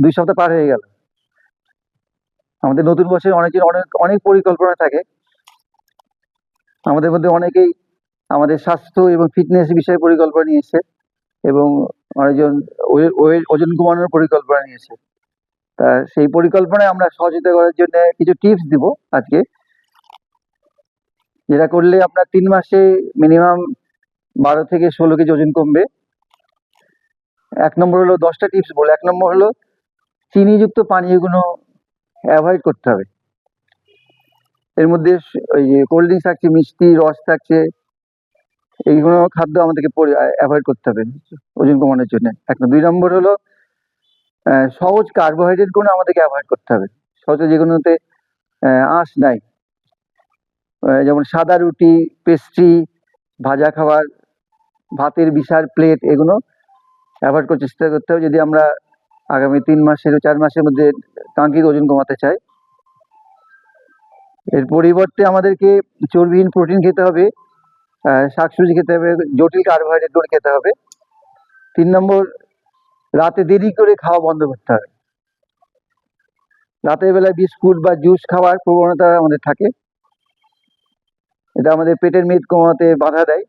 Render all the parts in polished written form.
দুই সপ্তাহ পার হয়ে গেল। আমাদের নতুন বছরে অনেক অনেক পরিকল্পনা থাকে। আমাদের মধ্যে অনেকেই আমাদের স্বাস্থ্য এবং ফিটনেস বিষয়ে পরিকল্পনা নিয়েছে এবং অনেকজন ওজন কমানোর পরিকল্পনা নিয়েছে। তা সেই পরিকল্পনায় আমরা সহযোগিতা করার জন্য কিছু টিপস দিব আজকে, যেটা করলে আপনার 3 মাসে মিনিমাম 12 থেকে 16 কেজি ওজন কমবে। 1 নম্বর হলো 10টা টিপস বলে। 1 নম্বর হলো চিনিযুক্ত পানীয়গুলো অ্যাভয়েড করতে হবে। এর মধ্যে ওই যে কোল্ড ড্রিঙ্কস থাকছে, মিষ্টি রস থাকছে, এইগুলো খাদ্য আমাদেরকে অ্যাভয়েড করতে হবে ওজন কমানোর জন্য। 2 নম্বর হলো সহজ কার্বোহাইড্রেট গুলো আমাদেরকে অ্যাভয়েড করতে হবে। সহজ যেগুলোতে আঁশ নাই, যেমন সাদা রুটি, পেস্ট্রি, ভাজা খাবার, ভাতের বিশাল প্লেট, এগুলো অ্যাভয়েড করার চেষ্টা করতে হবে যদি আমরা আগামী 3 মাসের 4 মাসের মধ্যে কাঙ্ক্ষিত ওজন কমাতে চাই। এর পরিবর্তে আমাদেরকে চর্বিহীন প্রোটিন খেতে হবে, শাকসবজি খেতে হবে, জটিল কার্বোহাইড্রেটগুলো খেতে হবে। 3 নম্বর, রাতে দেরি করে খাওয়া বন্ধ করতে হবে। রাতের বেলায় বিস্কুট বা জুস খাওয়ার প্রবণতা আমাদের থাকে, এটা আমাদের পেটের মেদ কমাতে বাধা দেয়।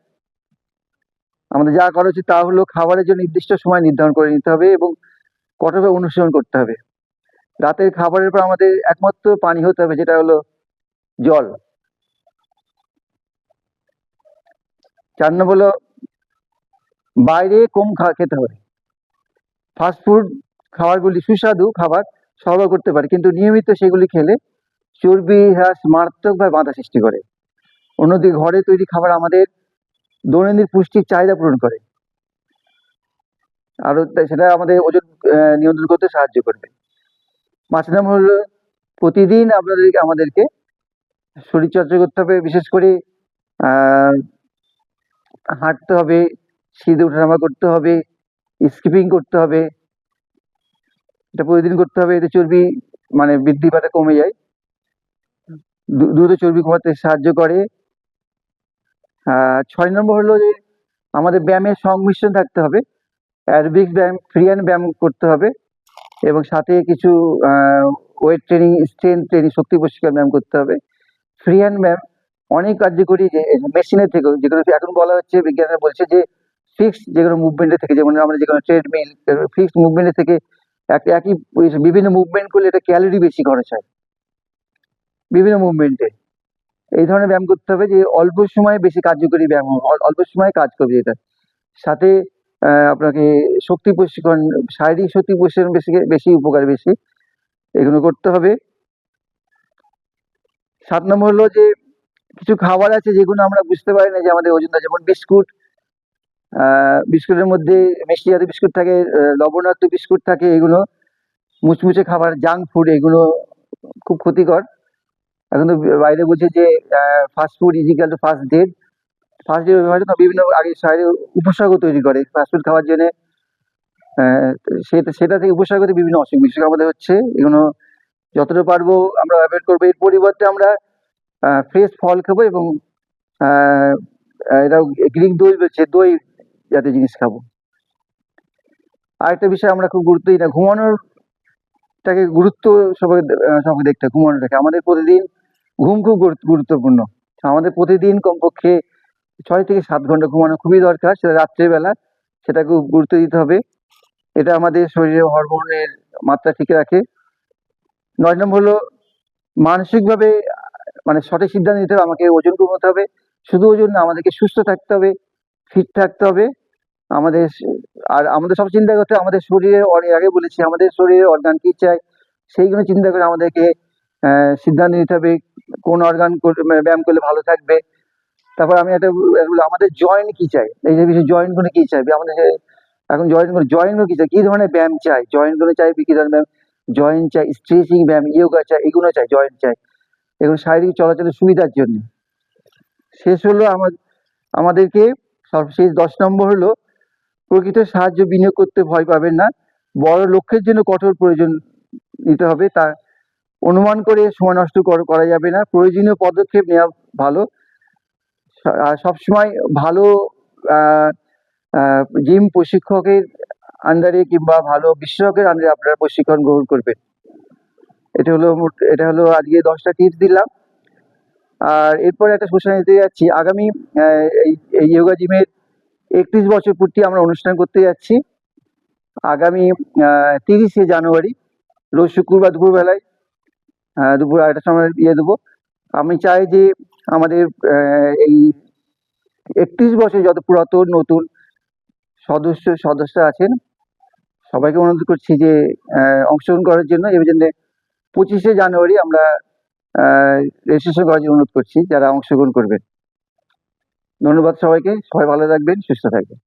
আমাদের যা করা উচিত তা হলো খাবারের জন্য নির্দিষ্ট সময় নির্ধারণ করে নিতে হবে এবং কঠোরভাবে অনুসরণ করতে হবে। রাতের খাবারের পর আমাদের একমাত্র পানি হতে হবে, যেটা হলো জল। 4 নম্বর হলো বাইরে কম খেতে হবে। ফাস্টফুড খাবারগুলি সুস্বাদু খাবার সরবরাহ করতে পারে, কিন্তু নিয়মিত সেগুলি খেলে চর্বি হ্রাস মারাত্মকভাবে বাধা সৃষ্টি করে। অন্যদিকে ঘরে তৈরি খাবার আমাদের দৈনন্দিন পুষ্টির চাহিদা পূরণ করে, আরো সেটা আমাদের ওজন নিয়ন্ত্রণ করতে সাহায্য করবে। 5 নম্বর হলো প্রতিদিন আমাদেরকে শরীরচর্চা করতে হবে, বিশেষ করে হাঁটতে হবে, সিঁড়ি ওঠানামা করতে হবে, স্কিপিং করতে হবে। এটা প্রতিদিন করতে হবে, এতে চর্বি বৃদ্ধি পাটা কমে যায়, দ্রুত চর্বি কমাতে সাহায্য করে। 6 নম্বর হলো যে আমাদের ব্যায়ামের সংমিশ্রণ থাকতে হবে। অ্যারোবিক্স ব্যায়াম, ফ্রি হ্যান্ড ব্যায়াম করতে হবে এবং সাথে কিছু ওয়েট ট্রেনিং, স্ট্রেংথ ট্রেনিং, শক্তি প্রশিক্ষণ ব্যায়াম করতে হবে। ফ্রি হ্যান্ড ব্যায়াম অনেক কার্যকরী, যে মেশিনের থেকেও, যেগুলো এখন বলা হচ্ছে, বিজ্ঞানীরা বলছে যে ফিক্সড যেগুলো মুভমেন্টের থেকে, যেমন আমরা যেগুলো ট্রেডমিল, ফিক্সড মুভমেন্টের থেকে একই বিভিন্ন মুভমেন্ট করলে এটা ক্যালোরি বেশি খরচ হয় বিভিন্ন মুভমেন্টে। এই ধরনের ব্যায়াম করতে হবে যে অল্প সময়ে বেশি কার্যকরী ব্যায়াম, অল্প সময়ে কাজ করবে এটা। সাথে আপনাকে শক্তি প্রশিক্ষণ, শারীরিক শক্তি প্রশিক্ষণ বেশি উপকার বেশি, এগুলো করতে হবে। 7 নম্বর হলো যে কিছু খাবার আছে যেগুলো আমরা বুঝতে পারি না যে আমাদের ওজনটা, যেমন বিস্কুট। বিস্কুটের মধ্যে মিষ্টি জাতীয় বিস্কুট থাকে, লবণাক্ত বিস্কুট থাকে, এগুলো মুচমুচে খাবার, জাঙ্ক ফুড, এগুলো খুব ক্ষতিকর। এখন তো বাইরে বলছে যে fast food is equal to first date. First date বিভিন্ন আগে শরীরে উপসর্গ তৈরি করে ফাস্টফুড খাওয়ার জন্য, সেটা থেকে উপসর্গ থেকে বিভিন্ন অসুখ বিসুখ আমাদের হচ্ছে। এগুলো যতটা পারবো আমরা অ্যাভয়েড করবো। এর পরিবর্তে আমরা ফ্রেশ ফল খাবো এবং এটা গ্রিক দই বলছে, দই জাতীয় জিনিস খাবো। আরেকটা বিষয় আমরা খুব গুরুত্ব দিই না, ঘুমানোরটাকে গুরুত্ব সবাই দেখতে হবে। ঘুমানোটাকে আমাদের প্রতিদিন ঘুম খুব গুরুত্বপূর্ণ। আমাদের প্রতিদিন কমপক্ষে 6 থেকে 7 ঘন্টা ঘুমানো খুবই দরকার, সেটা রাত্রেবেলা, সেটাকে গুরুত্ব দিতে হবে। এটা আমাদের শরীরে হরমোনের মাত্রা ঠিক রাখে। 9 নম্বর হলো মানসিকভাবে সঠিক সিদ্ধান্ত নিতে হবে। আমাকে ওজন কমাতে হবে, শুধু ওজন না, আমাদেরকে সুস্থ থাকতে হবে, ফিট থাকতে হবে। আমাদের সব চিন্তা করতে হবে আমাদের শরীরে, অনেক আগে বলেছি, আমাদের শরীরে অর্গান কি চাই সেইগুলো চিন্তা করে আমাদেরকে সিদ্ধান্ত নিতে হবে কোন অর্গান ব্যায়াম করলে ভালো থাকবে। তারপর আমি আমাদের জয়েন্ট কি চাই, এই যে বিষয় জয়েন্ট গুলো কি চাই, আমাদের এখন জয়েন্ট গুলো কি চাই, কি ধরনের ব্যায়াম চাই, জয়েন্ট গুলো চাই কি ধরনের ব্যায়াম, জয়েন্ট চাই স্ট্রেচিং ব্যায়াম, ইয়োগা চাই, এগুলো চাই, জয়েন্ট চাই, এগুলো শারীরিক চলাচলের সুবিধার জন্য। শেষ হলো আমাদেরকে সর্বশেষ 10 নম্বর হলো প্রকৃত সাহায্য বিনিয়োগ করতে ভয় পাবেন না, বড় লক্ষ্যের জন্য কঠোর প্রয়োজন নিতে হবে, তা অনুমান করে সময় নষ্ট করা যাবে না, প্রয়োজনীয় পদক্ষেপ নেওয়া ভালো। আর সবসময় ভালো জিম প্রশিক্ষকের আন্ডারে কিংবা ভালো বিশেষজ্ঞের আন্ডারে আপনারা প্রশিক্ষণ গ্রহণ করবেন। এটা হলো আজকে 10টা টিপস দিলাম। আর এরপরে একটা ঘোষণা দিতে যাচ্ছি, আগামী এই যোগা জিমের 31 বছর পূর্তি আমরা অনুষ্ঠান করতে যাচ্ছি। আগামী 30শে জানুয়ারি রোজ শুক্রবার দুপুরবেলায় দুপুর 2টার সময় দেবো। আমি চাই যে আমাদের এই 31 বছর যত পুরাতন নতুন সদস্য আছেন সবাইকে অনুরোধ করছি যে অংশগ্রহণ করার জন্য। এবার জন্য 25শে জানুয়ারি আমরা রেজিস্ট্রেশন করার জন্য অনুরোধ করছি যারা অংশগ্রহণ করবেন। ধন্যবাদ সবাইকে, সবাই ভালো থাকবেন, সুস্থ থাকবেন।